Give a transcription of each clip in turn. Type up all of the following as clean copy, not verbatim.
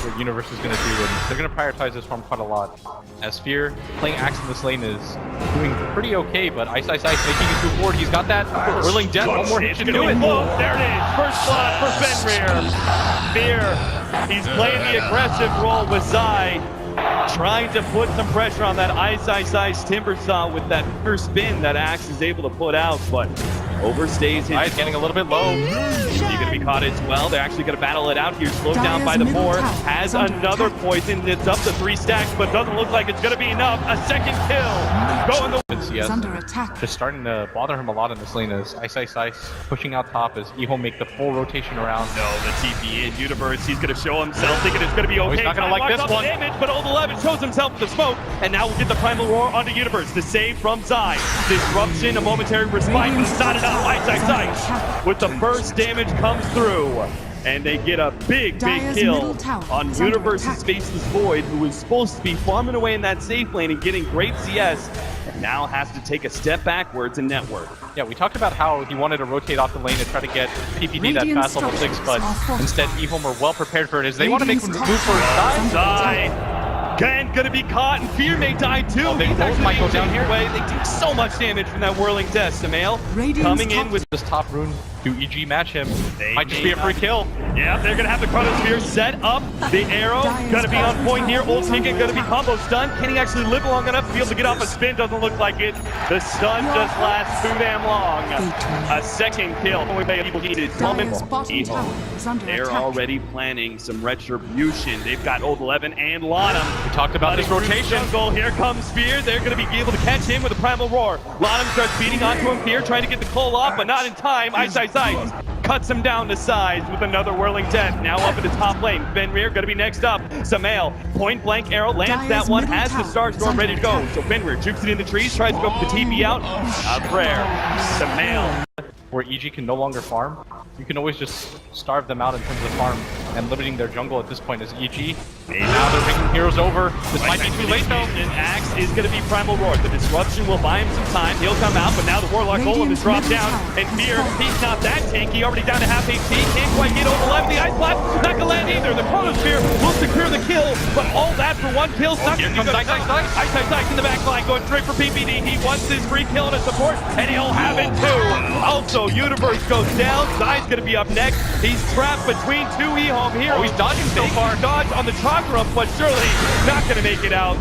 what Universe is going to do, and they're going to prioritize this farm quite a lot. As Sphere playing Axe in this lane is doing pretty okay, but Ice making it move forward. He's got that Whirling Death. One more hit should do it. There it is. First blood for Fenrir. Sphere, he's playing the aggressive role with Zai, trying to put some pressure on that Ice Timber Saw with that first spin that Axe is able to put out, but overstays his... Ice getting a little bit low. He's going to be caught as well. They're actually going to battle it out here. Slowed down by the 4. Has another poison. It's up to 3 stacks, but doesn't look like it's going to be enough. A second kill. Going the... Is under attack. Just starting to bother him a lot in this lane as Ice pushing out top as EHOME make the full rotation around. No, the TP in Universe. He's going to show himself, thinking it's going to be okay. He's not going to like this one. Damage, but Old 11 shows himself with the smoke, and now we'll get the Primal Roar onto Universe. The save from Zai. Disruption, a momentary respite, but it's not enough. Ice with the first damage comes through. And they get a big kill on Universe's Faceless Void, who was supposed to be farming away in that safe lane and getting great CS, and now has to take a step backwards in network. Yeah, we talked about how he wanted to rotate off the lane and try to get PPD that fast level 6, but instead EHOME are well prepared for it as they want to make him move for his side. Zai again gonna be caught, and Fear may die too. Oh, they both might go down here. They do so much damage from that Whirling Death. Samael coming in with this top rune. Do EG match him? Might just be a free kill. Yeah, they're gonna have the Chronosphere set up. The arrow gonna be on point here. Old Ticket gonna be combo stunned. Can he actually live long enough to be able to get off a spin? Doesn't look like it. The stun just lasts too damn long. A second kill. They're already planning some retribution. They've got Old 11 and Lanham. We talked about this rotation. Goal. Here comes Fear. They're gonna be able to catch him with a Primal Roar. Lanham starts beating onto him. Fear trying to get the Cole off, but not in time. Ice cuts him down to size with another Whirling Death. Now up in the top lane. Fenrir gonna be next up. Samael, point blank arrow, lands that one, has the Star Storm ready to go. So Fenrir jukes it in the trees, tries to go for the TP out. A prayer. Samael. Where EG can no longer farm, you can always just starve them out in terms of farm, and limiting their jungle at this point is EG. Now they're bringing heroes over. This might be too late though. And Axe is going to be Primal Roar. The disruption will buy him some time. He'll come out, but now the Warlock Golem is dropped down. And Fear, he's not that tanky. Already down to half HP. Can't quite get over 11. The Ice Blast not going to land either. The Chronosphere will secure the kill, but all that for one kill. Here comes Ice in the back line, going straight for PPD. He wants his free kill and a support, and he'll have it too. Also, Universe goes down. Zai's going to be up next. He's trapped between 2 EHOME heroes. Oh, he's dodging so far. Dodge on the chalk run, but surely not going to make it out.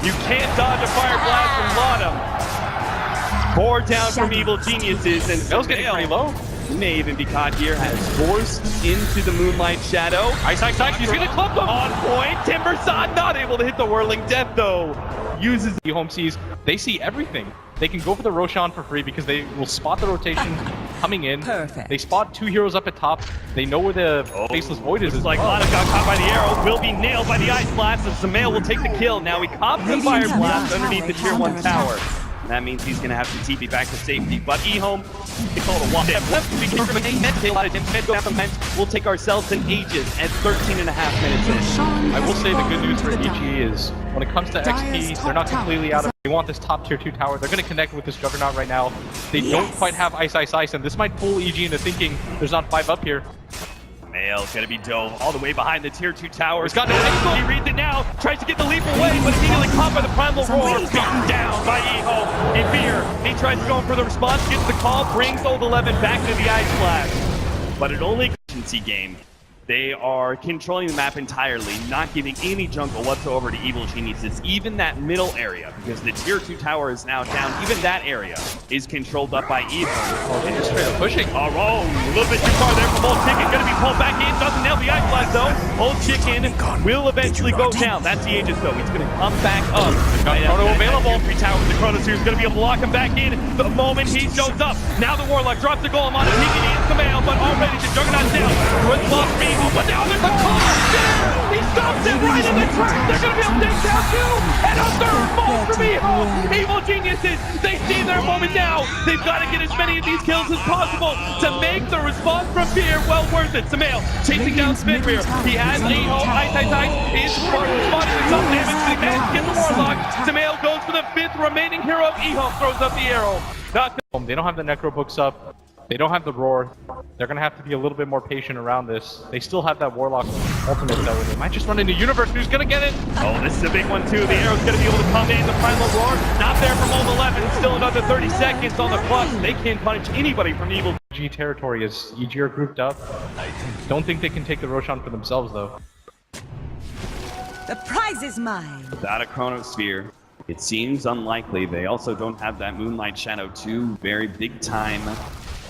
You can't dodge a fire blast from Lanham. 4 down from Evil Geniuses, and Mel's getting pretty low. He may even be caught here, has forced into the Moonlight Shadow. Ice, he's going to clump him. On point, Timber Saw not able to hit the Whirling Death though. Uses EHOME sees, they see everything. They can go for the Roshan for free because they will spot the rotation coming in. Perfect. They spot 2 heroes up at top. They know where the Faceless Void is. Like Lanham got caught by the arrow, will be nailed by the Ice Blast, and Samael will take the kill. Now he cops the Fire Blast underneath the Tier 1 tower. That means he's going to have to TP back to safety. But EHOME, they call it a walk. We'll take ourselves in ages at 13.5 minutes in. I will say the good news for EG is when it comes to XP, they're not completely out of it. They want this top tier 2 tower. They're going to connect with this Juggernaut right now. They don't quite have Ice, and this might fool EG into thinking there's not 5 up here. Samael's gonna be dove all the way behind the tier 2 tower. He's got no angle. He reads it now, tries to get the leap away, but immediately caught by the Primal Roar. Beaten down by EHOME in Fear. He tries to go for the response, gets the call, brings Old 11 back to the Ice Blast. But it only efficiency game. They are controlling the map entirely, not giving any jungle whatsoever to Evil Geniuses, even that middle area, because the tier 2 tower is now down. Even that area is controlled up by EHOME. They're just straight up pushing. Oh, a little bit too far there from Old Chicken. Gonna be pulled back in, doesn't nail the Ice Blast though. Old Chicken will eventually go down. That's the Aegis though. He's gonna come back up. Got Chrono available. Tier 3 tower with the Chronosphere is gonna be able to lock him back in the moment he shows up. Now the Warlock drops the golem on the PPD and Samael, but already the Juggernaut's down. With Lost Beam, but now there's a call. He stops it right in the track. They're gonna be able to take down 2, and a third fall from EHOME. Evil Geniuses, they see their moment now. They've got to get as many of these kills as possible to make the response from Fear well worth it. Samael chasing down Fenrir. He has EHOME. Ice is responding to some damage. They managed to get the Warlock. Samael goes for the 5th remaining hero of EHOME. Throws up the arrow. They don't have the Necro books up. They don't have the Roar. They're going to have to be a little bit more patient around this. They still have that Warlock ultimate though. They might just run into Universe, who's gonna get it. Oh, this is a big one too. The arrow's gonna be able to come in. The final roar, not there from Old 11. Still another 30 seconds on the clock. They can't punish anybody from Evil EG territory as EG are grouped up. I don't think they can take the Roshan for themselves though. The prize is mine. Without a Chronosphere, it seems unlikely. They also don't have that Moonlight Shadow 2 very big time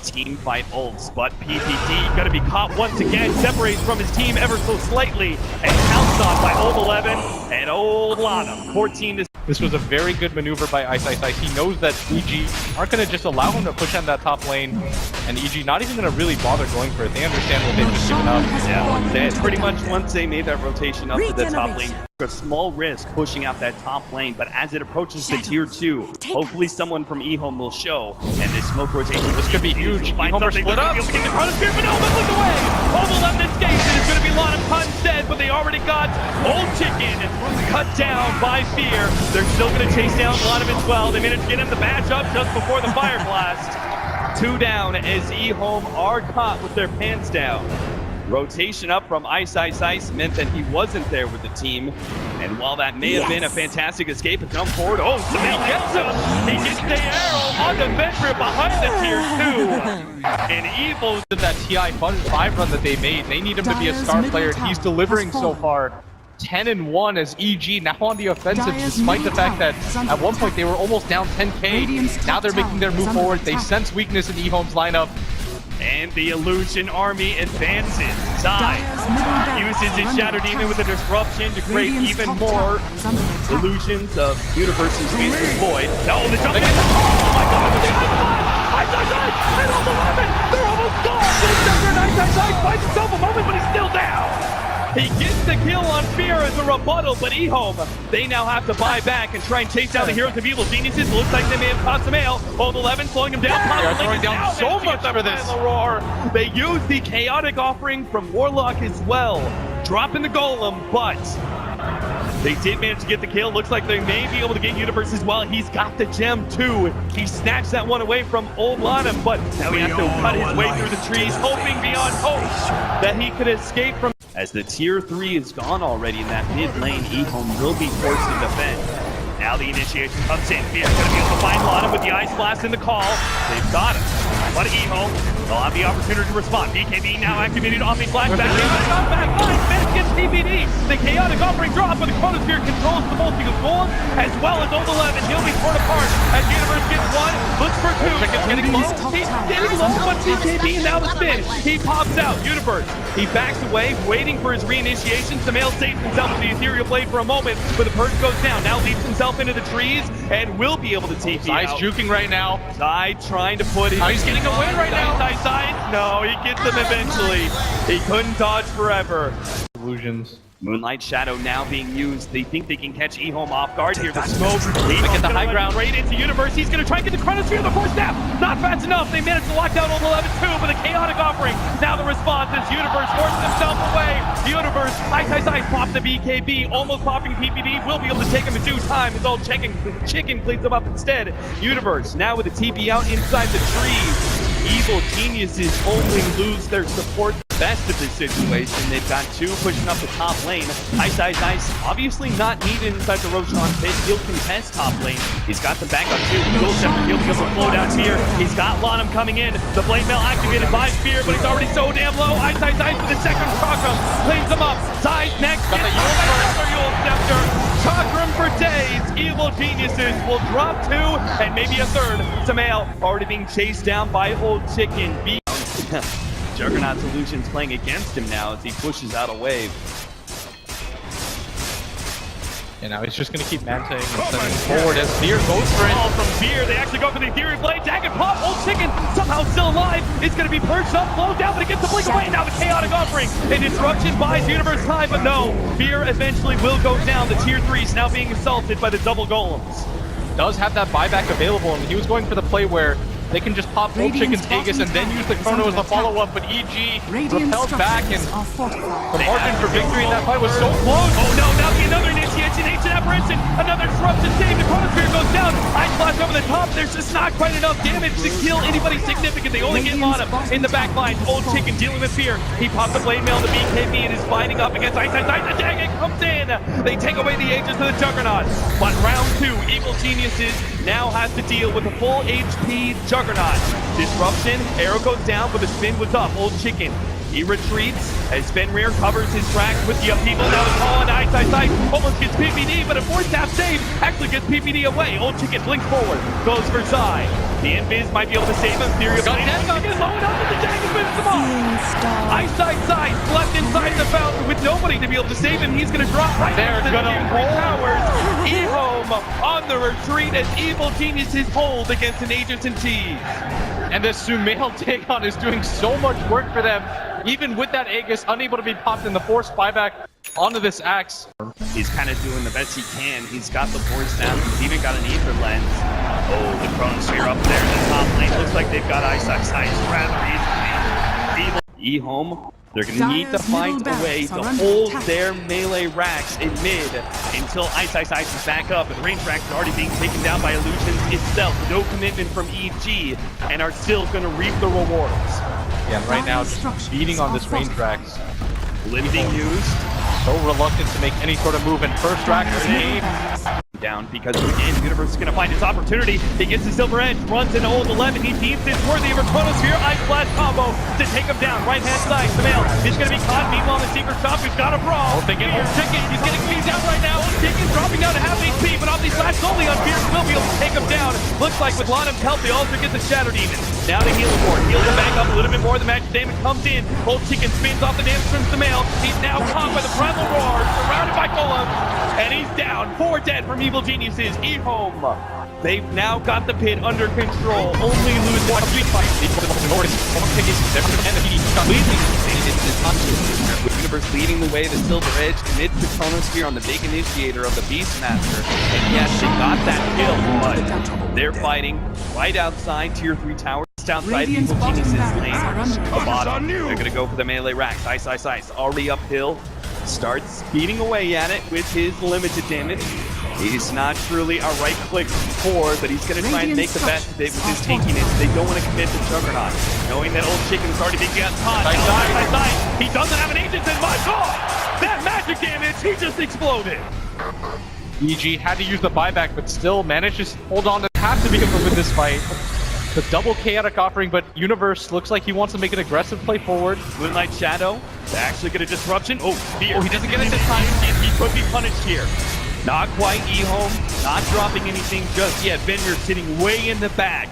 team fight ults, but PPD gonna be caught once again, separates from his team ever so slightly, and pounced on by Old 11 and Old Lana. 14 to... This was a very good maneuver by Ice. He knows that EG aren't going to just allow him to push on that top lane, and EG not even going to really bother going for it. They understand what they've just given up. Yeah, that's pretty much once they made that rotation up to the top lane. A small risk pushing out that top lane, but as it approaches the tier 2, hopefully someone from EHOME will show, and this smoke rotation. This could be huge. EHOME are split up. The Chronosphere, but no, look away! Old 11 escapes, and it's going to be a lot of fun instead, but they already got Old Chicken cut down by Fear. They're still going to chase down a lot of it as well. They managed to get him the badge up just before the Fire Blast. 2 down as EHOME are caught with their pants down. Rotation up from Ice meant that he wasn't there with the team. And while that may have been a fantastic escape and jump forward, oh, Samel gets him! He gets the arrow on the Venture behind the tier 2. And Evil did that TI5 run that they made. They need him to be a star player. He's delivering so far. 10-1 as EG now on the offensive, despite the fact that at one point they were almost down 10k. Now they're making their move forward. They sense weakness in EHOME's lineup. And the Illusion Army advances. Zai uses his Shadow Demon with a disruption to create even more illusions of Universe's Faceless Void. Oh, the jump in! Oh my god, the Ice! And on the 11! They're almost gone! Ice finds himself a moment, but he's still down! He gets the kill on Fear as a rebuttal, but EHOME, they now have to buy back and try and chase down the Heroes of Evil Geniuses. Looks like they may have caught some ale. Old 11 slowing him down. They're throwing down so much for this. Roar. They use the Chaotic Offering from Warlock as well, dropping the Golem, but they did manage to get the kill. Looks like they may be able to get Universe as well. He's got the gem too. He snatched that one away from Old Lana, but now he has to cut his way through the trees, hoping beyond hope that he could escape from. As the tier 3 is gone already in that mid lane, EHOME will be forced to defend. Now the initiation comes in. Fear's going to be able to find Lana with the Ice Blast in the call. They've got him. But EHOME, they'll have the opportunity to respond. BKB now activated Omni Flash back in. Shot back. Finish gets TPD. The Chaotic Offering drop, but the Chronosphere controls the multi-use golem, as well as Old 11. He'll be torn apart as Universe gets 1. Looks for 2. Chicken's getting low. He's getting low, but BKB now the spin. He pops out. Universe. He backs away, waiting for his reinitiation. Samel saves himself with the Ethereal Blade for a moment, but the Purge goes down. Now leaps himself into the trees and will be able to TP Zai's out. juking right now. Zai trying to put his... He's getting a win right now. Zai. No, he gets him eventually. He couldn't dodge forever. Illusions. Moonlight Shadow now being used. They think they can catch EHOME off guard here. The smoke. They get the high ground right into Universe. He's going to try and get the Chronosphere the first snap. Not fast enough. They managed to lock down Old 11 too, but the Chaotic Offering. Now the response is Universe forces himself away. Universe, Ice pops the BKB, almost popping PPD. Will be able to take him in due time. His old chicken cleans him up instead. Universe now with the TP out inside the trees. Evil Geniuses only lose their support. Best of this situation. They've got 2 pushing up the top lane. Ice, obviously not needed inside the Roshan pit. He'll contest top lane. He's got the backup too. Dual Scepter he'll be able to flow down Fear. He's got Lanham coming in. The Flame Mail activated by Fear, but he's already so damn low. Ice with the second Chakram. Cleans him up. Zai's next. Got the Yule Scepter. Chakram for days. Evil Geniuses will drop 2 and maybe a third. Samel already being chased down by Old Chicken. Juggernaut's Illusion's playing against him now as he pushes out a wave. And now he's just going to keep manting and sending forward as Fear goes for it. All from Fear, they actually go for the Ethereal Blade. Daggett pop, Old Chicken somehow still alive. It's going to be perched up, slowed down, but it gets the blink away. Now the Chaotic Offering. A disruption buys Universe time, but no. Fear eventually will go down. The tier 3s now being assaulted by the double golems. Does have that buyback available, and he was going for the play where they can just pop Old Chicken's Aegis and then use the Chrono as the follow-up, but EG repelled back, and the margin for victory in that fight was so close. Oh no, now another initiation, ancient apparition, another disruption save, the Chronosphere goes down. Ice Blast over the top. There's just not quite enough damage to kill anybody significant. They only get on him in the back line. Old Chicken dealing with fear. He pops the blade mail to BKB and is fighting up against Ice. The Dragon comes in. They take away the Aegis to the Juggernaut. But round 2, Evil Geniuses now has to deal with a full HP Juggernaut. Disruption, arrow goes down, but the spin was up. Old Chicken, he retreats as Fenrir covers his tracks with the upheaval. Now it's all on Ice. Almost gets PPD, but a force tap save actually gets PPD away. Old Chicken blinks forward, goes for Zai. The Invis might be able to save him. Theory of Blade is low enough that the Dragon spins him off. Ice left inside the fountain with nobody to be able to save him. He's going to drop right there. They're going to hold towers. EHOME on the retreat as Evil Geniuses hold against an Agents and Cheese. And the Sumail take-on is doing so much work for them. Even with that Aegis, unable to be popped in the forced buyback onto this axe. He's kind of doing the best he can. He's got the force down. He's even got an ether lens. Oh, the Chronosphere up there in the top lane. Looks like they've got Ice rather easily. EHOME, they're going to need to find a way to hold their melee racks in mid until Ice is back up. And range racks are already being taken down by Illusions itself. No commitment from EG and are still going to reap the rewards. Yeah, right now just beating on this range racks. Limiting used. So reluctant to make any sort of move, and first rack grenade down because again, Universe is going to find his opportunity. He gets the silver edge, runs into old 11. He deems it's worthy of a Chronosphere Ice Blast combo to take him down. Right hand side, Sumail is going to be caught. Meanwhile, the secret shop, we've got a brawl. Thinking Old Chicken, he's getting beat down right now. Old Chicken dropping down to half HP, but Omni Slash only on Fierce will be able to take him down. Looks like with Lonham's help, they also get the Shadow Demon. Now the healing board. Heals him back up a little bit more. The magic damage comes in. Old Chicken spins off the damage from Sumail. He's now caught by the Primal Roar, surrounded by Golem, and he's down. 4 dead from Evil Geniuses. EHOME. They've now got the pit under control. Only lose one fight. With Universe leading the way, the Silver Edge commits the Chronosphere on the big initiator of the Beastmaster. And yes, they got that kill, but they're fighting right outside Tier 3 towers. Just outside Evil Geniuses lane. A bottom. They're going to go for the melee racks. Ice. Already uphill. Starts beating away at it with his limited damage. He's not truly a right-click forward, but he's going to try and make the best of it with his tankiness. They don't want to commit to Juggernaut, knowing that Old Chicken's already been getting caught. He doesn't have an agent in my God! That magic damage, he just exploded! EG had to use the buyback, but still managed to hold on to have to be able to win this fight. The double chaotic offering, but Universe looks like he wants to make an aggressive play forward. Moonlight Shadow, they're actually get a disruption. Oh, fear. He doesn't get it this time. He could be punished here. Not quite EHOME, not dropping anything just yet. Fenrir sitting way in the back.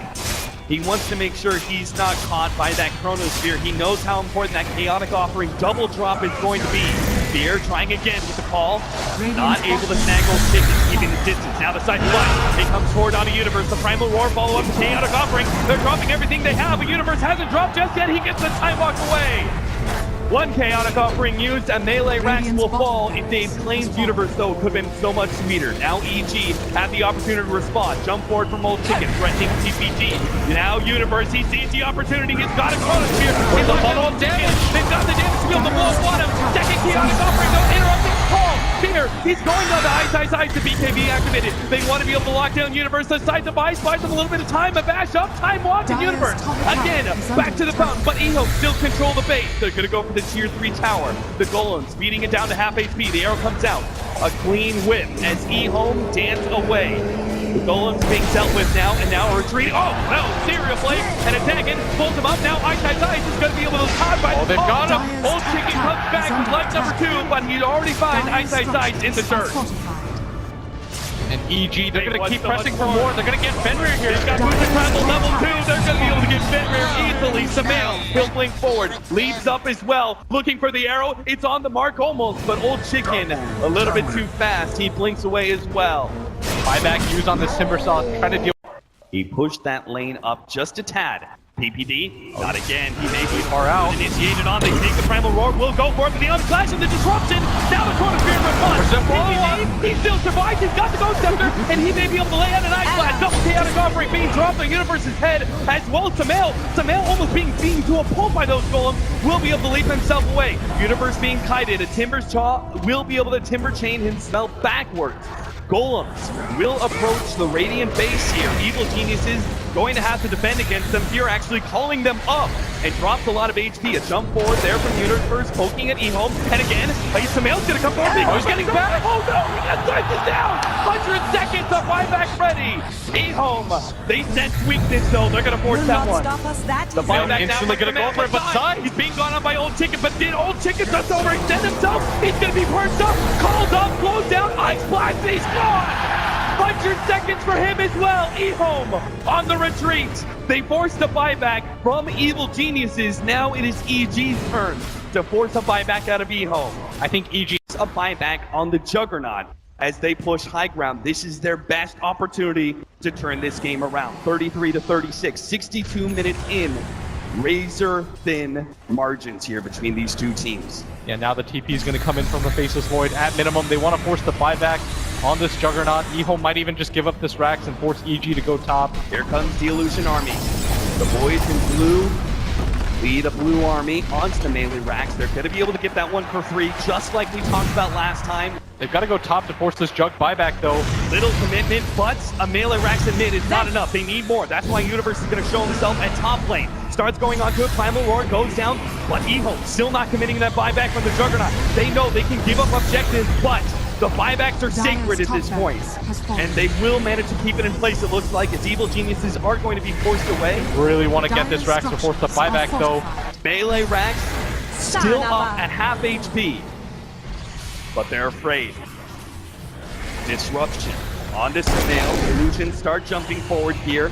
He wants to make sure he's not caught by that Chronosphere. He knows how important that chaotic offering double drop is going to be. Fear trying again with the call. Not able to snag Old Chicken, keeping the distance. Now the side fly. It comes forward onto Universe. The Primal Roar follow up the chaotic offering. They're dropping everything they have, but Universe hasn't dropped just yet. He gets the time walk away. One chaotic offering used, and melee racks will fall. If they've claimed Universe, though, it could have been so much sweeter. Now EG had the opportunity to respond. Jump forward from Old Chicken, threatening TPG. Now Universe, he sees the opportunity. He's got a Chronosphere. He's on follow-up damage. They've got the damage to be able to blow bottom. Second chaotic offering, though, interrupting the call. Fear, he's going down to Ice to BKB activated. They want to be able to lock down Universe. The side device buys them a little bit of time. A bash up, time walk to Universe. Again, back to the fountain, but EHOME still control the base. They're going to go for the Tier 3 tower. The Golems beating it down to half HP. The arrow comes out. A clean whip as EHOME dance away. The Golems being dealt with now, and now a retreat. Oh, no, serial play. And attacking, pulls him up. Now Ice is going to be able to caught by they've got him. Old Chicken comes back with life number 2, but he'd already find Ice in the dirt. And EG, they're going to keep pressing for more. They're going to get Fenrir here. They've got Booster Crystal level 2. They're going to be able to get Fenrir easily. Sumail, he'll blink forward. Leads up as well. Looking for the arrow. It's on the mark almost, but Old Chicken a little bit too fast. He blinks away as well. Buyback used on this Timber Saw, trying to deal. He pushed that lane up just a tad. PPD, not again. He may be far out. Initiated on. They take the Primal Roar. Will go for it, but the unflash and the disruption. Now the Chronosphere response. PPD, he still survives. He's got the Ghost Scepter, and he may be able to lay out an Ice Blast. Double chaotic offering being dropped on Universe's head, as well as Sumail. Sumail almost being beaten to a pulp by those Golems. Will be able to leap himself away. Universe being kited. A Timber's Jaw will be able to Timber chain himself backwards. Golems will approach the Radiant base here. Evil Geniuses going to have to defend against them. Fear actually calling them up and drops a lot of HP. A jump forward there from Universe, poking at EHOME. And again, Samael's going to come forward. Oh, he's getting back. Oh no, he got sniped down. 100 seconds of buyback ready. EHOME, they sense weakness though. They're going to force Will that not one. stop us that The easily. buyback instantly now gonna go for it, but Sai- he's being gone on by Old Chicken, but did Old Chicken just overextend himself? He's gonna be perched up, called up, slows down, Ice Blast, and he's gone! 100 seconds for him as well. EHOME on the retreat. They forced a buyback from Evil Geniuses. Now it is EG's turn to force a buyback out of EHOME. I think EG A buyback on the Juggernaut as they push high ground. This is their best opportunity to turn this game around. 33-36, 62 minutes in. Razor thin margins here between these two teams. Yeah, now the TP is going to come in from the Faceless Void. At minimum, they want to force the buyback on this Juggernaut. EHOME might even just give up this Rax and force EG to go top. Here comes the Illusion Army. The boys in blue lead a blue army onto the melee Rax. They're going to be able to get that one for free, just like we talked about last time. They've got to go top to force this Jug buyback, though. Little commitment, but a melee Rax in mid is not enough. They need more. That's why Universe is going to show himself at top lane. Starts going onto it, Primal Roar goes down, but EHOME still not committing that buyback from the Juggernaut. They know they can give up objectives, but the buybacks are sacred at this point, and they will manage to keep it in place, it looks like, as Evil Geniuses are going to be forced away. Really want to get this Rax to force the buyback, though. Melee Rax still up at half HP, but they're afraid. Disruption onto Samael. Illusion start jumping forward here.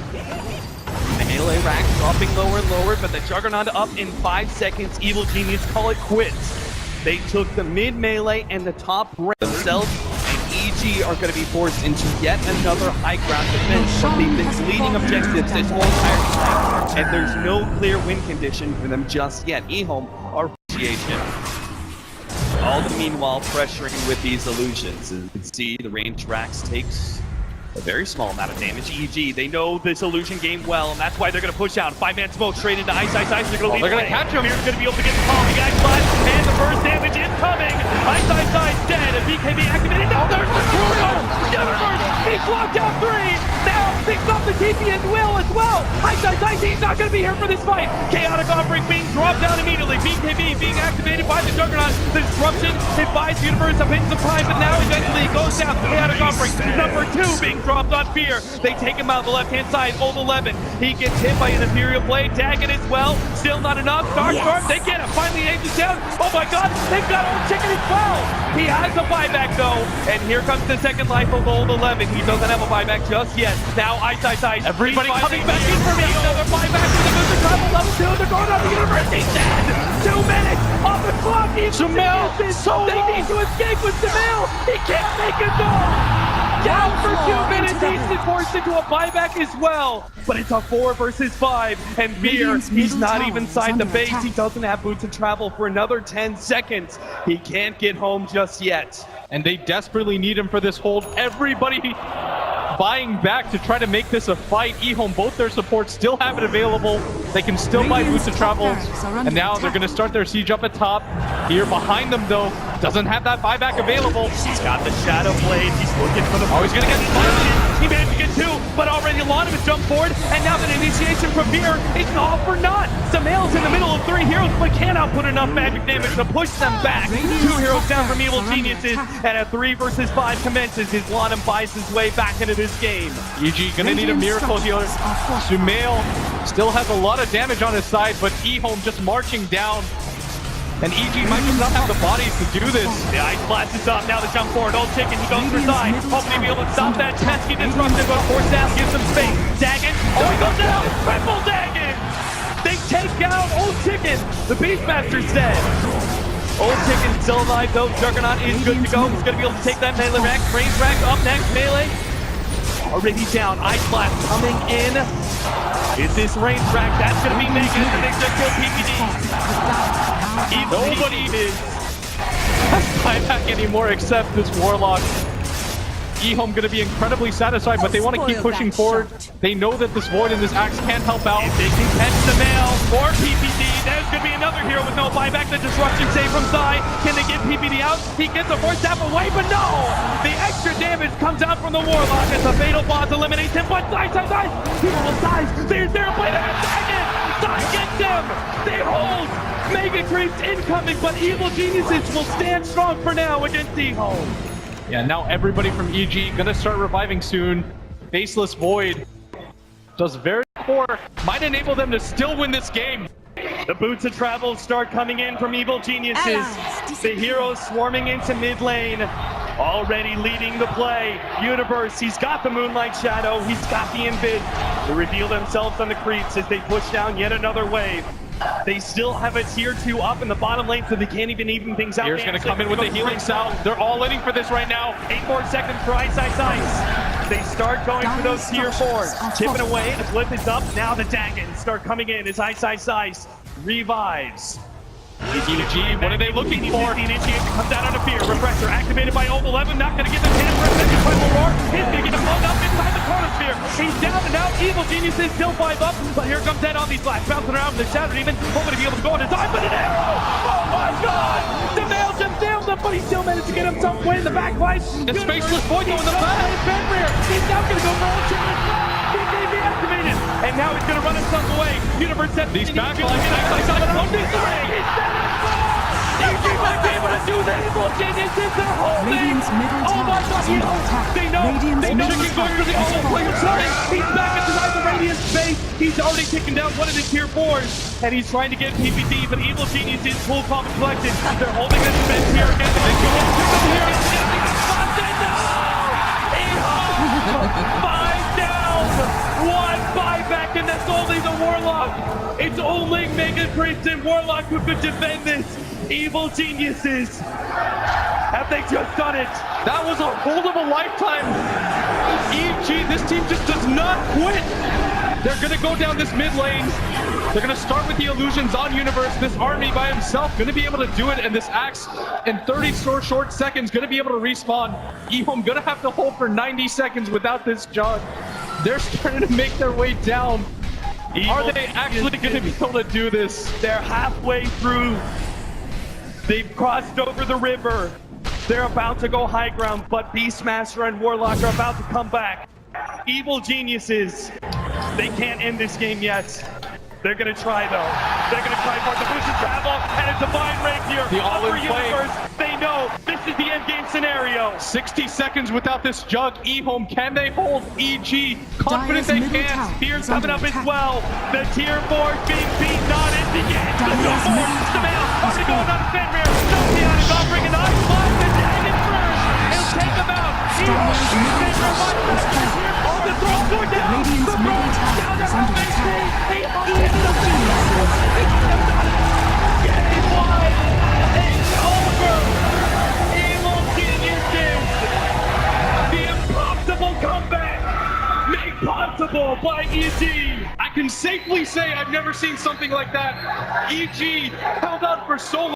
Melee Rax dropping lower and lower, but the Juggernaut up in 5 seconds. Evil Genius call it quits. They took the mid melee and the top rank themselves, and EG are going to be forced into yet another high ground defense. But they've been leading objectives this whole entire time, and there's no clear win condition for them just yet. EHOME are appreciation. All the meanwhile pressuring with these illusions. As you can see, the range Rax takes a very small amount of damage. EG, they know this illusion game well, and that's why they're going to push out. 5-man smoke straight into Ice. They're going to catch him. Fear's going to be able to get the call. The Ice Blast, and the first damage is coming. Ice dead, and BKB activated. Now there's the Bruno. Universe, he's locked down 3. Now picks up the TP and Will as well. Ice, he's not going to be here for this fight. Chaotic Offering being dropped down immediately. BKB being activated by the Juggernaut. The disruption, it buys Universe a bit of time, but now eventually it goes down. Chaotic Offering, number 2 being dropped on Fear. They take him out the left-hand side. Old 11. He gets hit by an Imperial Blade. Daggett as well. Still not enough. Starstorm, they get him. Finally ages down. Oh my god, they've got Old Chicken as well. He has a buyback though. And here comes the second life of Old 11. He doesn't have a buyback just yet. Now Ice. Everybody coming back in for me. Another buyback with the booster travel level 2. They're going on the University. Dead. 2 minutes on the clock. Samael, they need to escape with Samael. He can't make it though. Down for 2 minutes, he's been forced into a buyback as well. But it's a 4 versus 5, and Fear, he's not even inside the base. He doesn't have boots of travel for another 10 seconds. He can't get home just yet. And they desperately need him for this hold. Everybody buying back to try to make this a fight. EHOME, both their supports still have it available. They can still buy boots of travel. And now they're going to start their siege up at top. Here behind them, though, doesn't have that buyback available. He's got the Shadow Blade. He's looking for the... Oh, he's going to get spotted. He managed to get 2, but already a lot of it jumped forward. And now that initiation from Fear is all for naught. Samael's in the middle of 3 heroes, but cannot put enough magic damage to push them back. 2 heroes down from Evil Geniuses, and a 3 versus 5 commences as Lanham buys his way back into this game. EG gonna need a miracle healer. Samael still has a lot of damage on his side, but EHOME just marching down. And EG might just not have the bodies to do this. The Ice Blast is up, now the jump forward, Old Chicken, he goes for side, hoping to be able to stop that pesky disruption, but of course down, gives him space. Daggett, oh he goes down, triple Daggett! They take down Old Chicken, the Beastmaster's dead. Old Chicken still alive though, Juggernaut is good to go, he's going to be able to take that melee rack, range rack up next, melee. Already down, Ice Blast coming in. Is this range rack? That's going to be negative, and they just kill PPD. Nobody is buyback anymore except this Warlock. EHOME going to be incredibly satisfied, but they want to keep pushing forward. They know that this Void and this Axe can't help out. If they can catch the mail for PPD, There's going to be another hero with no buyback. The disruption save from Sai. Can they get PPD out? He gets a first step away, but no! The extra damage comes out from the Warlock as the Fatal Boss eliminates him, but Sai! People will size. There's their play. They're attacking! Sai gets him! They hold! Mega Creeps incoming, but Evil Geniuses will stand strong for now against EHOME. Yeah, now everybody from EG gonna start reviving soon. Faceless Void does very poor. Might enable them to still win this game. The boots of travel start coming in from Evil Geniuses. The heroes swarming into mid lane. Already leading the play. Universe, he's got the Moonlight Shadow. He's got the Invid. They reveal themselves on the creeps as they push down yet another wave. They still have a tier 2 up in the bottom lane, so they can't even things out. Here's gonna come in with the healing salve. They're all in for this right now. 8 more seconds for Ice. They start going for those tier 4s. Chipping away, the flip is up. Now the Dagons start coming in as Ice revives. EG, what are they looking for? The initiation comes out on a fear. Refresher activated by Old 11. Not going to get the chance for a second final roar. He's going to get blown up inside the chronosphere. He's down and out. Evil Geniuses still 5 up. But here comes Ed on these flash. Bouncing around with the Shattered Demon. Hoping to be able to go on his eye. But an arrow! Oh my god! The male just nailed him, but he still managed to get himself away in the backlight. It's Faceless Void going the back. He's now going to go for all challenge. He may be activated. And now he's going to run himself away. Universe sets these backlines. EG might be able to do this! Evil Geniuses, they're holding! Radiant's middle Oh my tower god, is under attack. they know Radiant's he's middle going for the tower is all-player falling. side! He's back inside the Radiant space! He's already taken down one of the tier 4s, and he's trying to get PPD, but Evil Geniuses full calm and collected. They're holding this defense here against the big here. It's getting spotted! No! EHOME! 5 down! 1 buyback, and that's only the Warlock! It's only Mega Creeps and Warlock who could defend this! Evil Geniuses! Have they just done it? That was a hold of a lifetime. EG, this team just does not quit. They're gonna go down this mid lane. They're gonna start with the illusions on Universe. This army by himself gonna be able to do it, and this Axe in 30 short seconds gonna be able to respawn. EHOME gonna have to hold for 90 seconds without this Jug. They're starting to make their way down. Are they actually gonna be able to do this? They're halfway through. They've crossed over the river. They're about to go high ground, but Beastmaster and Warlock are about to come back. Evil Geniuses, they can't end this game yet. They're gonna try though. They're gonna try for the boost of travel and a divine rapier. The all-in play. Universe, they know this is the end game scenario. 60 seconds without this Jug. EHOME, can they hold EG? Confident Dire's they middle can. tower Spears is coming under up as attack. well. The tier 4 being beaten on in the end. The Dire's no more. middle The tower male. is Are they going falling. on a Fenrir? No, Keanu is offering an ice blast. The Dragon first. He'll take him out. Dire's middle tower is falling. On the throne, going down. Radiant's The middle throne, tower down is to under half attack. HP. Evil Geniuses. Game 1. It's over. Evil Geniuses. The impossible comeback made possible by EG. I can safely say I've never seen something like that. EG held out for so long.